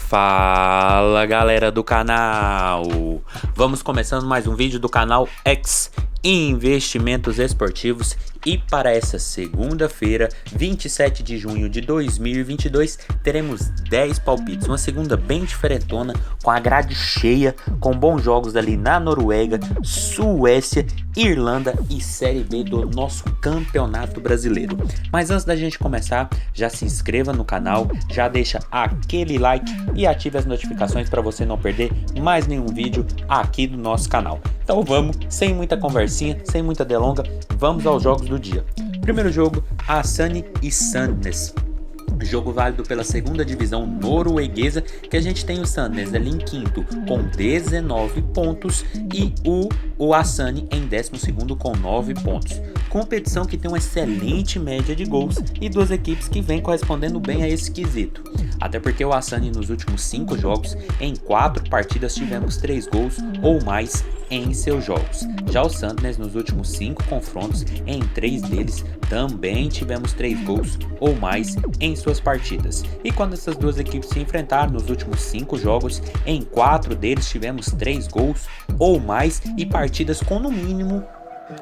Fala galera do canal, vamos começando mais um vídeo do canal X Investimentos Esportivos e para essa segunda-feira, 27 de junho de 2022, teremos 10 palpites, uma segunda bem diferentona, com a grade cheia, com bons jogos ali na Noruega, Suécia, Irlanda e Série B do nosso Campeonato Brasileiro. Mas antes da gente começar, já se inscreva no canal, já deixa aquele like e ative as notificações para você não perder mais nenhum vídeo aqui do nosso canal. Então vamos, sem muita conversinha, sem muita delonga, vamos aos jogos do dia. Primeiro jogo, Åsane e Sandnes. Jogo válido pela segunda divisão norueguesa, que a gente tem o Sandnes ali em quinto com 19 pontos e o Åsane em 12º com 9 pontos. Competição que tem uma excelente média de gols e duas equipes que vêm correspondendo bem a esse quesito. Até porque o Åsane nos últimos 5 jogos, em 4 partidas tivemos 3 gols ou mais em seus jogos. Já o Sandnes nos últimos 5 confrontos, em 3 deles também tivemos 3 gols ou mais em suas partidas. E quando essas duas equipes se enfrentaram nos últimos 5 jogos, em 4 deles tivemos 3 gols ou mais e partidas com no mínimo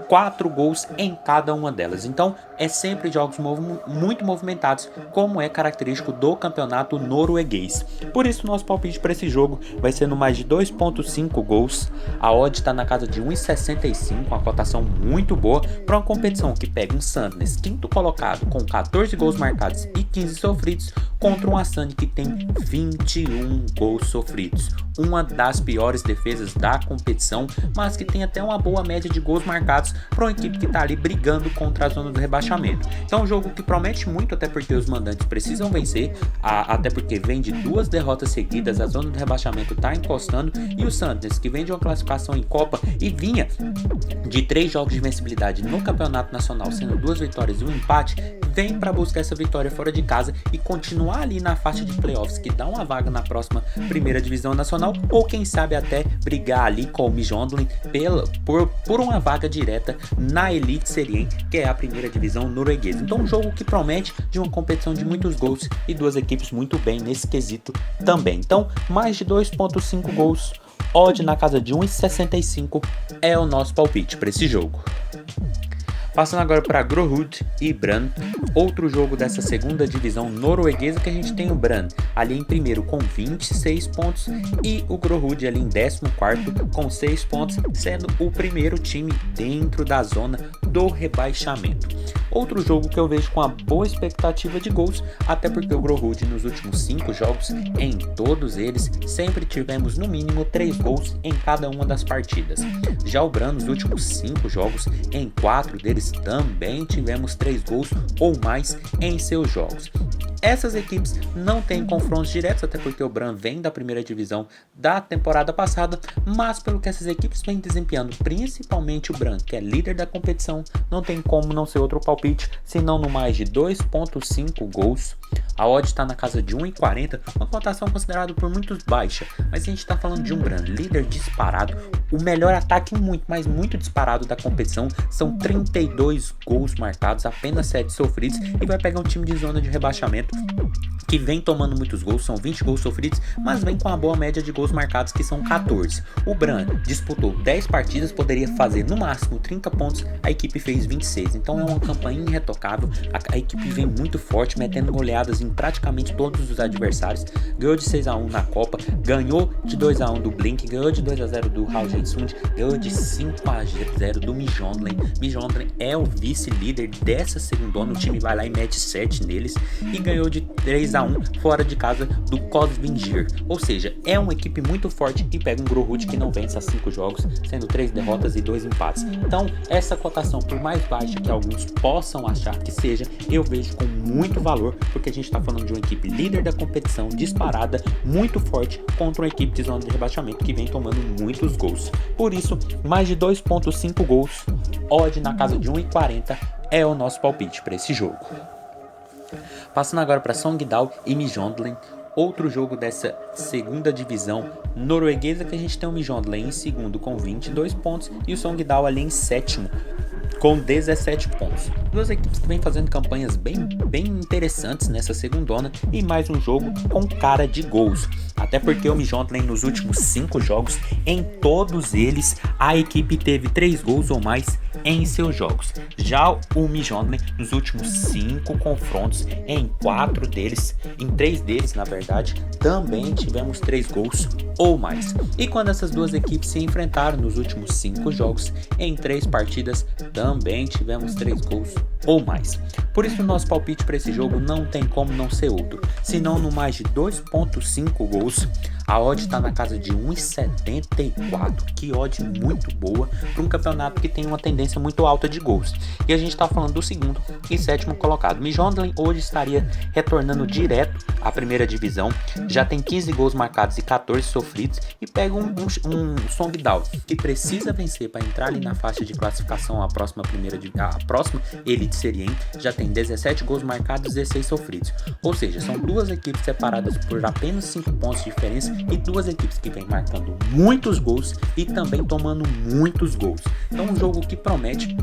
4 gols em cada uma delas. Então é sempre jogos muito movimentados, como é característico do campeonato norueguês. Por isso nosso palpite para esse jogo vai ser no mais de 2.5 gols. A odd está na casa de 1,65, uma cotação muito boa para uma competição que pega um Sandnes quinto colocado com 14 gols marcados e 15 sofridos contra um Åsane que tem 21 gols sofridos, uma das piores defesas da competição, mas que tem até uma boa média de gols marcados para uma equipe que está ali brigando contra a zona do rebaixamento. Então um jogo que promete muito, até porque os mandantes precisam vencer, até porque vem de 2 derrotas seguidas, a zona do rebaixamento está encostando, e o Sandnes, que vem de uma classificação em Copa e vinha de 3 jogos de vencibilidade no Campeonato Nacional, sendo 2 vitórias e um empate, vem para buscar essa vitória fora de casa e continuar ali na faixa de playoffs, que dá uma vaga na próxima primeira divisão nacional, ou quem sabe até brigar ali com o Midtjylland por uma vaga direta na Eliteserien, que é a primeira divisão norueguesa. Então um jogo que promete de uma competição de muitos gols e duas equipes muito bem nesse quesito também. Então mais de 2.5 gols, odd na casa de 1,65 é o nosso palpite para esse jogo. Passando agora para Grorud e Brann, outro jogo dessa segunda divisão norueguesa, que a gente tem o Brann ali em primeiro com 26 pontos e o Grorud ali em 14º com 6 pontos, sendo o primeiro time dentro da zona do rebaixamento. Outro jogo que eu vejo com uma boa expectativa de gols, até porque o Grorud nos últimos 5 jogos, em todos eles, sempre tivemos no mínimo 3 gols em cada uma das partidas. Já o Brann nos últimos 5 jogos, em 4 deles também tivemos 3 gols ou mais em seus jogos. Essas equipes não têm confrontos diretos, até porque o Brann vem da primeira divisão da temporada passada, mas pelo que essas equipes vêm desempenhando, principalmente o Brann, que é líder da competição, não tem como não ser outro palpite, senão no mais de 2.5 gols. A odd está na casa de 1,40, uma cotação considerada por muitos baixa, mas a gente está falando de um Brann líder disparado, o melhor ataque muito disparado da competição, são 32 gols marcados, apenas 7 sofridos, e vai pegar um time de zona de rebaixamento que vem tomando muitos gols, são 20 gols sofridos, mas vem com a boa média de gols marcados, que são 14. O Brann disputou 10 partidas, poderia fazer no máximo 30 pontos, a equipe fez 26, então é uma campanha irretocável, a equipe vem muito forte, metendo goleadas em praticamente todos os adversários, ganhou de 6-1 na Copa, ganhou de 2-1 do Blink, ganhou de 2-0 do Haugesund, ganhou de 5-0 do Midtjylland. Midtjylland é o vice-líder dessa segundona, o time vai lá e mete 7 neles, e ganhou de 3-1 fora de casa do Kongsvinger, ou seja, é uma equipe muito forte e pega um Grorud que não vence há 5 jogos, sendo 3 derrotas e 2 empates. Então essa cotação, por mais baixa que alguns possam achar que seja, eu vejo com muito valor, porque a gente está falando de uma equipe líder da competição, disparada, muito forte, contra uma equipe de zona de rebaixamento que vem tomando muitos gols. Por isso, mais de 2.5 gols, odd na casa de 1,40 é o nosso palpite para esse jogo. Passando agora para Sogndal e Midtjylland, outro jogo dessa segunda divisão norueguesa, que a gente tem o Midtjylland em segundo com 22 pontos e o Sogndal ali em sétimo com 17 pontos. Duas equipes que vêm fazendo campanhas bem interessantes nessa segundona e mais um jogo com cara de gols. Até porque o Midtjylland nos últimos 5 jogos, em todos eles, a equipe teve 3 gols ou mais em seus jogos. Já o Midtjylland nos últimos 5 confrontos, em 3 deles na verdade, também tivemos 3 gols ou mais. E quando essas duas equipes se enfrentaram nos últimos 5 jogos, em 3 partidas, também tivemos 3 gols ou mais. Por isso o nosso palpite para esse jogo não tem como não ser outro, senão no mais de 2.5 gols. A odd está na casa de 1,74, que odd muito boa para um campeonato que tem uma tendência muito alta de gols. E a gente está falando do segundo e sétimo colocado. Midtjylland hoje estaria retornando direto à primeira divisão, já tem 15 gols marcados e 14 sofridos, e pega um Songdal que precisa vencer para entrar ali na faixa de classificação à próxima Elite Serie, já tem 17 gols marcados e 16 sofridos. Ou seja, são duas equipes separadas por apenas 5 pontos de diferença e duas equipes que vêm marcando muitos gols e também tomando muitos gols. Então um jogo que promete,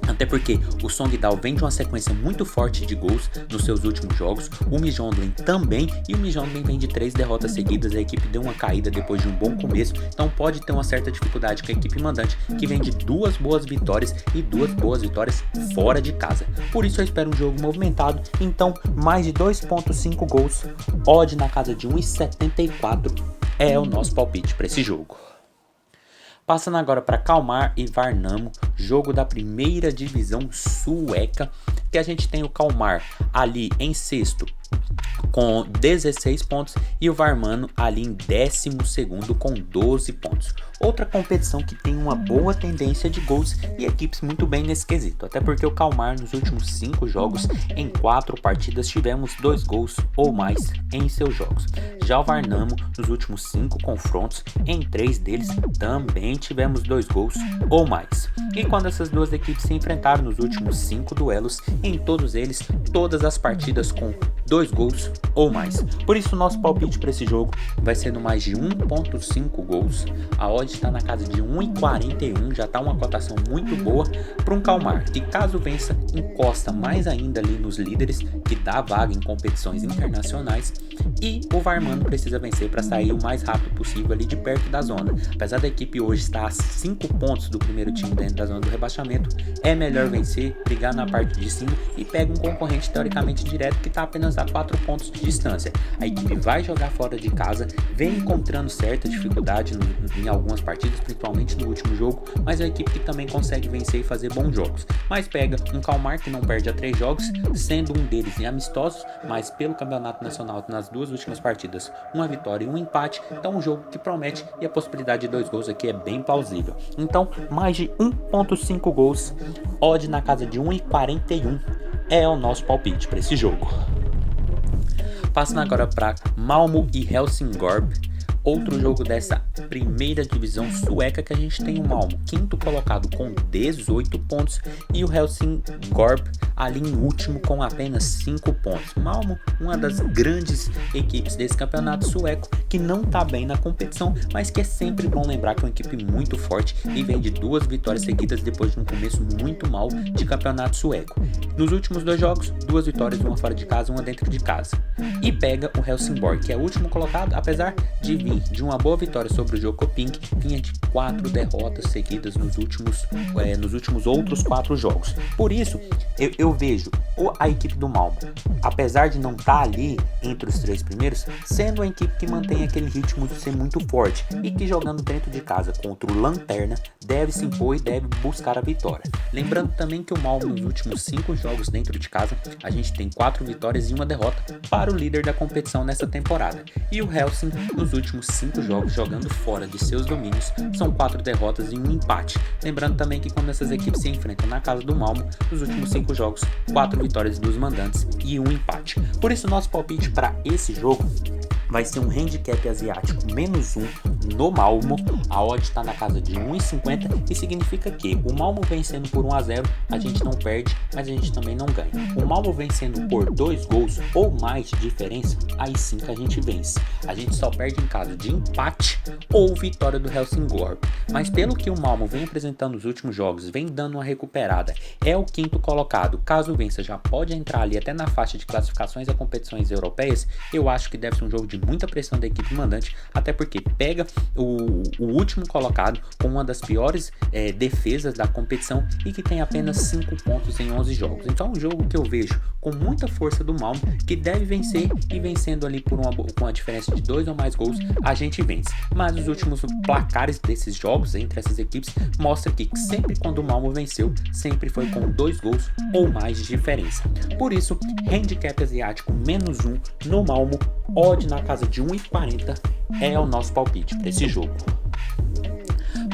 até porque o Songdal vem de uma sequência muito forte de gols nos seus últimos jogos, o Midtjylland também, e o Midtjylland vem de 3 derrotas seguidas. A equipe deu uma caída depois de um bom começo, então pode ter uma certa dificuldade com a equipe mandante, que vem de 2 boas vitórias e 2 boas vitórias fora de casa. Por isso eu espero um jogo movimentado, então mais de 2.5 gols, odd na casa de 1,74 é o nosso palpite para esse jogo. Passando agora para Kalmar e Värnamo, jogo da primeira divisão sueca, que a gente tem o Kalmar ali em sexto com 16 pontos e o Värnamo ali em 12º com 12 pontos. Outra competição que tem uma boa tendência de gols e equipes muito bem nesse quesito, até porque o Kalmar nos últimos 5 jogos, em 4 partidas tivemos 2 gols ou mais em seus jogos. Já o Värnamo nos últimos 5 confrontos, em 3 deles também tivemos 2 gols ou mais. E quando essas duas equipes se enfrentaram nos últimos 5 duelos, em todos eles, todas as partidas com 2 gols ou mais. Por isso o nosso palpite para esse jogo vai ser no mais de 1.5 gols. A odd está na casa de 1,41, já está uma cotação muito boa para um Kalmar, que caso vença, encosta mais ainda ali nos líderes, que dá vaga em competições internacionais, e o Värnamo precisa vencer para sair o mais rápido possível ali de perto da zona. Apesar da equipe hoje estar a 5 pontos do primeiro time dentro da zona do rebaixamento, é melhor vencer, brigar na parte de cima e pega um concorrente teoricamente direto que está apenas a 4 pontos de distância. A equipe vai jogar fora de casa, vem encontrando certa dificuldade em algumas partidas, principalmente no último jogo, mas é uma equipe que também consegue vencer e fazer bons jogos. Mas pega um Kalmar que não perde a 3 jogos, sendo um deles em amistosos, mas pelo campeonato nacional nas 2 últimas partidas, uma vitória e um empate. Então um jogo que promete, e a possibilidade de 2 gols aqui é bem plausível. Então mais de 1.5 gols, odd na casa de 1,41 é o nosso palpite para esse jogo. Passando agora para Malmö e Helsingborg, outro jogo dessa primeira divisão sueca, que a gente tem o Malmö quinto colocado com 18 pontos e o Helsingborg ali em último com apenas 5 pontos. Malmö, uma das grandes equipes desse campeonato sueco, que não está bem na competição, mas que é sempre bom lembrar que é uma equipe muito forte e vem de 2 vitórias seguidas depois de um começo muito mal de campeonato sueco. Nos últimos 2 jogos, 2 vitórias, uma fora de casa, uma dentro de casa. E pega o Helsingborg, que é o último colocado, apesar de vir de uma boa vitória sobre o Jönköping, vinha de 4 derrotas seguidas nos últimos outros 4 jogos. Por isso, eu vejo a equipe do Malmö, apesar de não estar ali entre os 3 primeiros, sendo uma equipe que mantém aquele ritmo de ser muito forte e que jogando dentro de casa contra o Lanterna, deve se impor e deve buscar a vitória. Lembrando também que o Malmö nos últimos 5 jogos dentro de casa, a gente tem 4 vitórias e uma derrota para o líder da competição nessa temporada. E o Helsing nos últimos 5 jogos jogando fora de seus domínios, são 4 derrotas e um empate. Lembrando também que quando essas equipes se enfrentam na casa do Malmö, nos últimos 5 jogos, 4 vitórias dos mandantes e um empate. Por isso nosso palpite para esse jogo vai ser um handicap asiático -1 no Malmö. A odd está na casa de 1,50 e significa que o Malmö vencendo por 1-0, a gente não perde, mas a gente também não ganha. O Malmö vencendo por 2 gols ou mais de diferença, aí sim que a gente vence. A gente só perde em caso de empate ou vitória do Helsingborg. Mas pelo que o Malmö vem apresentando nos últimos jogos, vem dando uma recuperada, é o 5º colocado, caso vença já pode entrar ali até na faixa de classificações a competições europeias, eu acho que deve ser um jogo de muita pressão da equipe mandante, até porque pega o último colocado com uma das piores defesas da competição e que tem apenas 5 pontos em 11 jogos. Então é um jogo que eu vejo com muita força do Malmo, que deve vencer, e vencendo ali com uma diferença de 2 ou mais gols, a gente vence. Mas os últimos placares desses jogos entre essas equipes mostram que sempre quando o Malmo venceu, sempre foi com 2 gols ou mais de diferença. Por isso, handicap asiático -1 no Malmo, odd na casa de 1,40 é o nosso palpite para esse jogo.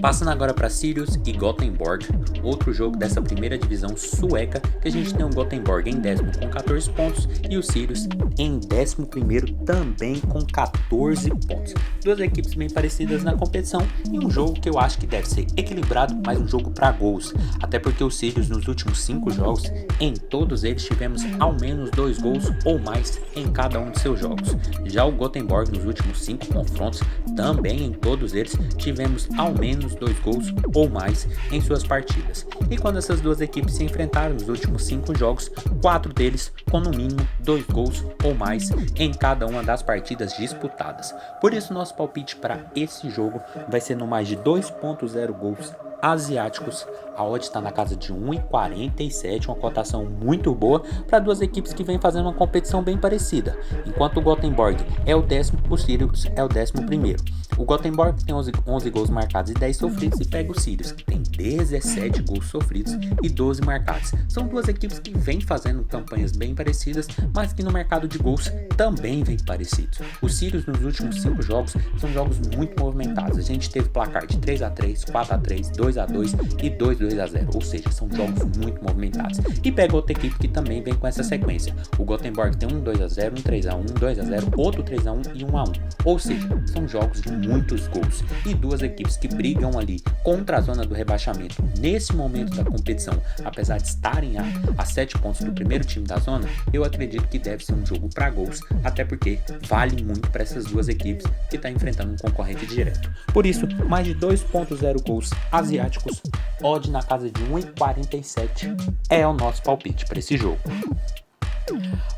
Passando agora para Sirius e Gothenburg, outro jogo dessa primeira divisão sueca, que a gente tem o Gothenburg em 10º com 14 pontos e o Sirius em 11º também com 14 pontos. Duas equipes bem parecidas na competição e um jogo que eu acho que deve ser equilibrado, mas um jogo para gols, até porque o Sirius nos últimos 5 jogos, em todos eles tivemos ao menos 2 gols ou mais em cada um de seus jogos. Já o Gothenburg nos últimos 5 confrontos, também em todos eles tivemos ao menos 2 gols ou mais em suas partidas. E quando essas duas equipes se enfrentaram nos últimos 5 jogos, 4 deles com no mínimo 2 gols ou mais em cada uma das partidas disputadas. Por isso nosso palpite para esse jogo vai ser no mais de 2.0 gols asiáticos. A odd está na casa de 1,47, uma cotação muito boa para duas equipes que vêm fazendo uma competição bem parecida. Enquanto o Gothenburg é o 10º, o Sirius é o 11º. O Gothenburg tem 11 gols marcados e 10 sofridos, e pega o Sirius, que tem 17 gols sofridos e 12 marcados. São duas equipes que vêm fazendo campanhas bem parecidas, mas que no mercado de gols também vêm parecidos. O Sirius nos últimos 5 jogos são jogos muito movimentados. A gente teve placar de 3-3, 4-3, 2-2 e 2-2-0, ou seja, são jogos muito movimentados. E pega outra equipe que também vem com essa sequência. O Gothenburg tem um 2-0, um 3-1, 2-0, outro 3-1 e 1-1. Ou seja, são jogos de muitos gols. E duas equipes que brigam ali contra a zona do rebaixamento nesse momento da competição, apesar de estarem a 7 pontos do primeiro time da zona, eu acredito que deve ser um jogo para gols, até porque vale muito para essas duas equipes que estão enfrentando um concorrente direto. Por isso, mais de 2.0 gols asiáticos, odd na casa de 1,47 é o nosso palpite para esse jogo.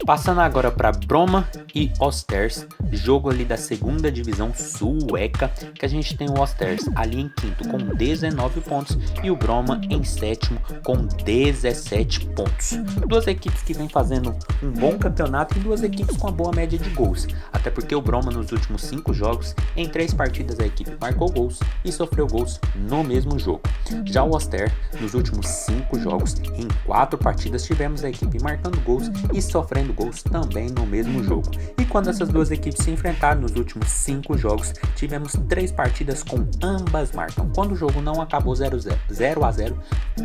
Passando agora para Bromma e Osters, jogo ali da segunda divisão sueca, que a gente tem o Osters ali em 5º com 19 pontos e o Bromma em 7º com 17 pontos. Duas equipes que vêm fazendo um bom campeonato e duas equipes com uma boa média de gols, até porque o Bromma nos últimos 5 jogos, em 3 partidas a equipe marcou gols e sofreu gols no mesmo jogo. Já o Oster, nos últimos 5 jogos, em 4 partidas tivemos a equipe marcando gols e sofrendo gols também no mesmo jogo. E quando essas duas equipes se enfrentaram nos últimos 5 jogos, tivemos 3 partidas com ambas marcam. Quando o jogo não acabou 0-0,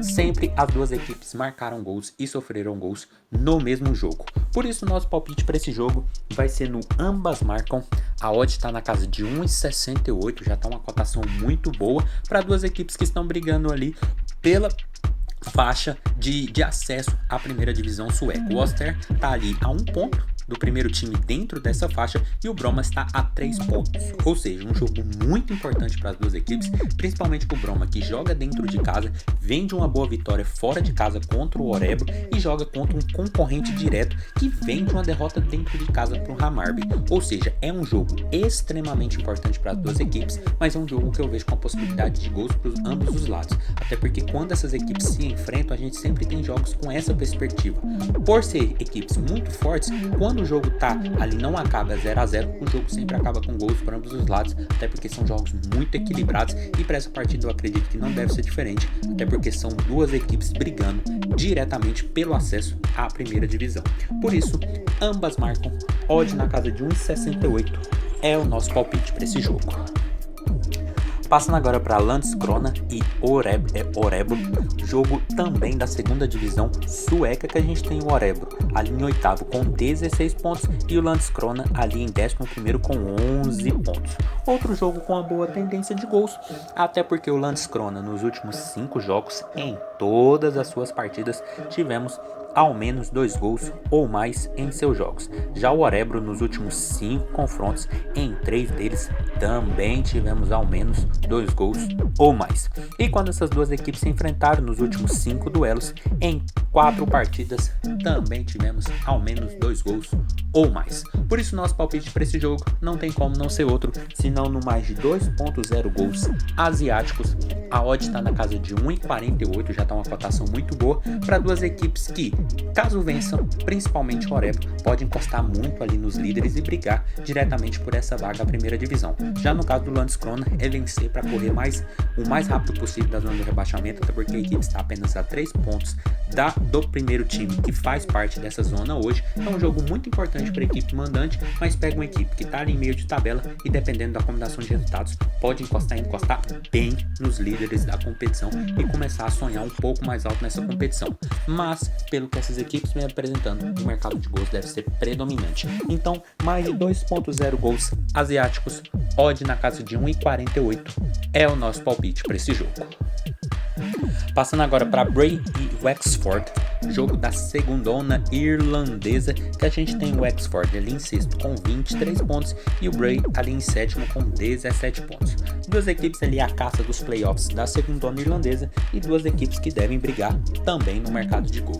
sempre as duas equipes marcaram gols e sofreram gols no mesmo jogo. Por isso nosso palpite para esse jogo vai ser no ambas marcam. A odd está na casa de 1,68, já está uma cotação muito boa para duas equipes que estão brigando ali pela faixa de acesso à primeira divisão sueca. O Oster está ali a 1 ponto do primeiro time dentro dessa faixa e o Bromma está a 3 pontos, ou seja, um jogo muito importante para as duas equipes, principalmente para o Bromma, que joga dentro de casa, vem de uma boa vitória fora de casa contra o Örebro e joga contra um concorrente direto que vem de uma derrota dentro de casa para o Hammarby, ou seja, é um jogo extremamente importante para as duas equipes, mas é um jogo que eu vejo com a possibilidade de gols para ambos os lados, até porque quando essas equipes se enfrentam, a gente sempre tem jogos com essa perspectiva. Por ser equipes muito fortes, quando o jogo tá ali não acaba 0-0, o jogo sempre acaba com gols para ambos os lados, até porque são jogos muito equilibrados e para essa partida eu acredito que não deve ser diferente, até porque são duas equipes brigando diretamente pelo acesso à primeira divisão. Por isso, ambas marcam, odd na casa de 1,68 é o nosso palpite para esse jogo. Passando agora para Landskrona e Örebro, jogo também da segunda divisão sueca, que a gente tem o Örebro ali em 8º com 16 pontos e o Landskrona ali em 11º com 11 pontos. Outro jogo com uma boa tendência de gols, até porque o Landskrona nos últimos 5 jogos, em todas as suas partidas, tivemos ao menos 2 gols ou mais em seus jogos. Já o Örebro nos últimos 5 confrontos, em 3 deles também tivemos ao menos 2 gols ou mais. E quando essas duas equipes se enfrentaram nos últimos 5 duelos, em 4 partidas, também tivemos ao menos 2 gols ou mais. Por isso nosso palpite para esse jogo não tem como não ser outro, senão no mais de 2.0 gols asiáticos. A odd está na casa de 1,48, já está uma cotação muito boa para duas equipes que, caso vençam, principalmente o Oreb, pode encostar muito ali nos líderes e brigar diretamente por essa vaga à primeira divisão. Já no caso do Landskrona, é vencer para correr o mais rápido possível da zona do rebaixamento, até porque a equipe está apenas a 3 pontos do primeiro time que faz parte dessa zona hoje. É um jogo muito importante para a equipe mandante, mas pega uma equipe que está ali em meio de tabela e, dependendo da combinação de resultados, pode encostar bem nos líderes da competição e começar a sonhar um pouco mais alto nessa competição. Mas, pelo que essas equipes vêm apresentando, o mercado de gols deve ser predominante. Então, mais de 2.0 gols asiáticos, odd na casa de 1,48 é o nosso palpite para esse jogo. Passando agora para Bray e Wexford, jogo da segundona irlandesa, que a gente tem o Wexford ali em sexto com 23 pontos e o Bray ali em sétimo com 17 pontos. Duas equipes ali à caça dos playoffs da segundona irlandesa e duas equipes que devem brigar também no mercado de gols.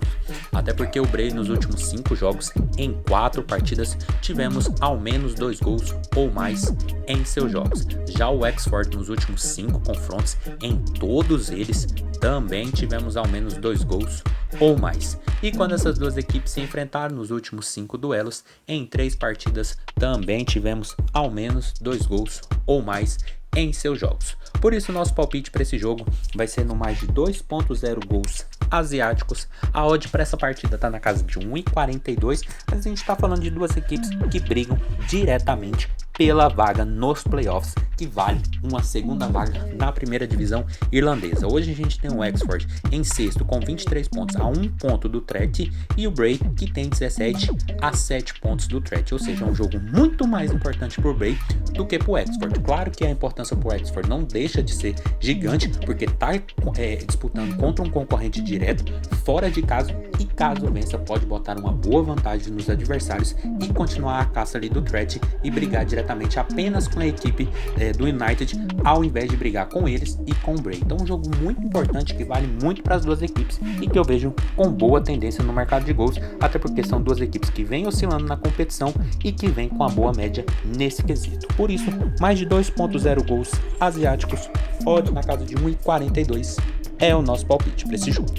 Até porque o Bray nos últimos 5 jogos, em 4 partidas, tivemos ao menos 2 gols ou mais em seus jogos. Já o Wexford nos últimos 5 confrontos, em todos eles, também tivemos ao menos 2 gols ou mais. E quando essas duas equipes se enfrentaram nos últimos 5 duelos, em 3 partidas, também tivemos ao menos 2 gols ou mais em seus jogos. Por isso nosso palpite para esse jogo vai ser no mais de 2.0 gols asiáticos. A odd para essa partida está na casa de 1,42, mas a gente está falando de duas equipes que brigam diretamente pela vaga nos playoffs, que vale uma segunda vaga na primeira divisão irlandesa. Hoje a gente tem o Wexford em sexto com 23 pontos a 1 ponto do Threat e o Bray que tem 17 a 7 pontos do Threat, ou seja, é um jogo muito mais importante para o Bray do que para o Wexford. Claro que a importância para o Wexford não deixa de ser gigante, porque está disputando contra um concorrente direto fora de casa e caso vença pode botar uma boa vantagem nos adversários e continuar a caça ali do Threat e brigar diretamente apenas com a equipe do United, ao invés de brigar com eles e com o Bray. Então um jogo muito importante que vale muito para as duas equipes e que eu vejo com boa tendência no mercado de gols, até porque são duas equipes que vêm oscilando na competição e que vêm com a boa média nesse quesito. Por isso, mais de 2.0 gols asiáticos, odd na casa de 1,42 é o nosso palpite para esse jogo.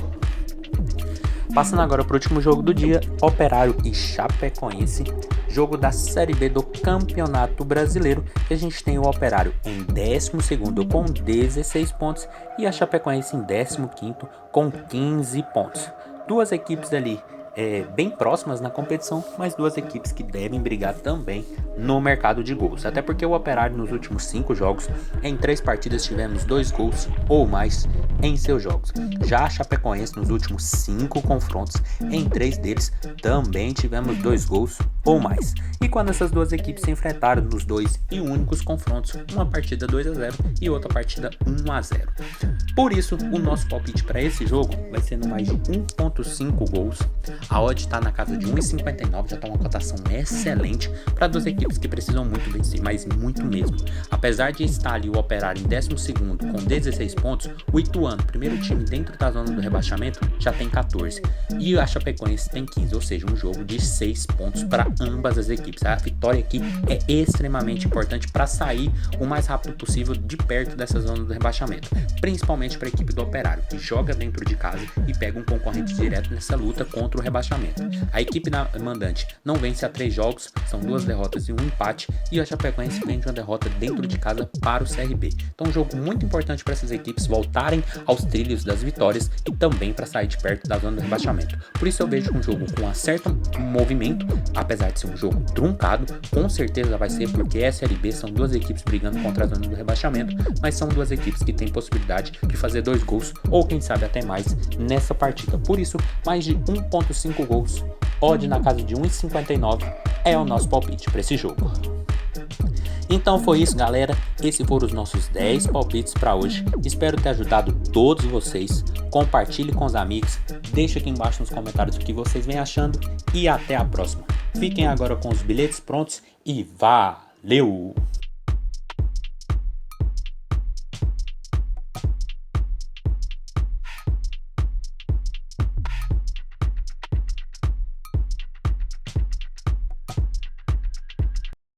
Passando agora para o último jogo do dia, Operário e Chapecoense, jogo da Série B do Campeonato Brasileiro, que a gente tem o Operário em 12º com 16 pontos e a Chapecoense em 15º com 15 pontos. Duas equipes ali bem próximas na competição, mas duas equipes que devem brigar também no mercado de gols, até porque o Operário nos últimos 5 jogos, em 3 partidas tivemos 2 gols ou mais em seus jogos. Já a Chapecoense nos últimos 5 confrontos, em 3 deles também tivemos 2 gols ou mais. E quando essas duas equipes se enfrentaram nos 2 e únicos confrontos, uma partida 2-0 e outra partida 1-0. Por isso, o nosso palpite para esse jogo vai ser no mais de 1.5 gols. A odd está na casa de 1,59, já está uma cotação excelente para duas equipes que precisam muito vencer, mas muito mesmo. Apesar de estar ali o Operário em 12º com 16 pontos, o Ituano, primeiro time dentro da zona do rebaixamento, já tem 14 e a Chapecoense tem 15, ou seja, um jogo de 6 pontos para ambas as equipes. A vitória aqui é extremamente importante para sair o mais rápido possível de perto dessa zona do rebaixamento, principalmente para a equipe do Operário, que joga dentro de casa e pega um concorrente direto nessa luta contra o rebaixamento. A equipe mandante não vence há 3 jogos, são 2 derrotas e 1 empate, e a Chapecoense vence uma derrota dentro de casa para o CRB. Então um jogo muito importante para essas equipes voltarem aos trilhos das vitórias e também para sair de perto da zona do rebaixamento. Por isso eu vejo um jogo com um certo movimento, apesar de ser um jogo truncado, com certeza vai ser porque a SLB são duas equipes brigando contra a zona do rebaixamento, mas são duas equipes que têm possibilidade de fazer 2 gols ou quem sabe até mais nessa partida. Por isso, mais de 1.5 gols, odd na casa de 1,59 é o nosso palpite para esse jogo. Então foi isso, galera. Esses foram os nossos 10 palpites para hoje. Espero ter ajudado todos vocês. Compartilhe com os amigos. Deixe aqui embaixo nos comentários o que vocês vêm achando. E até a próxima. Fiquem agora com os bilhetes prontos e valeu!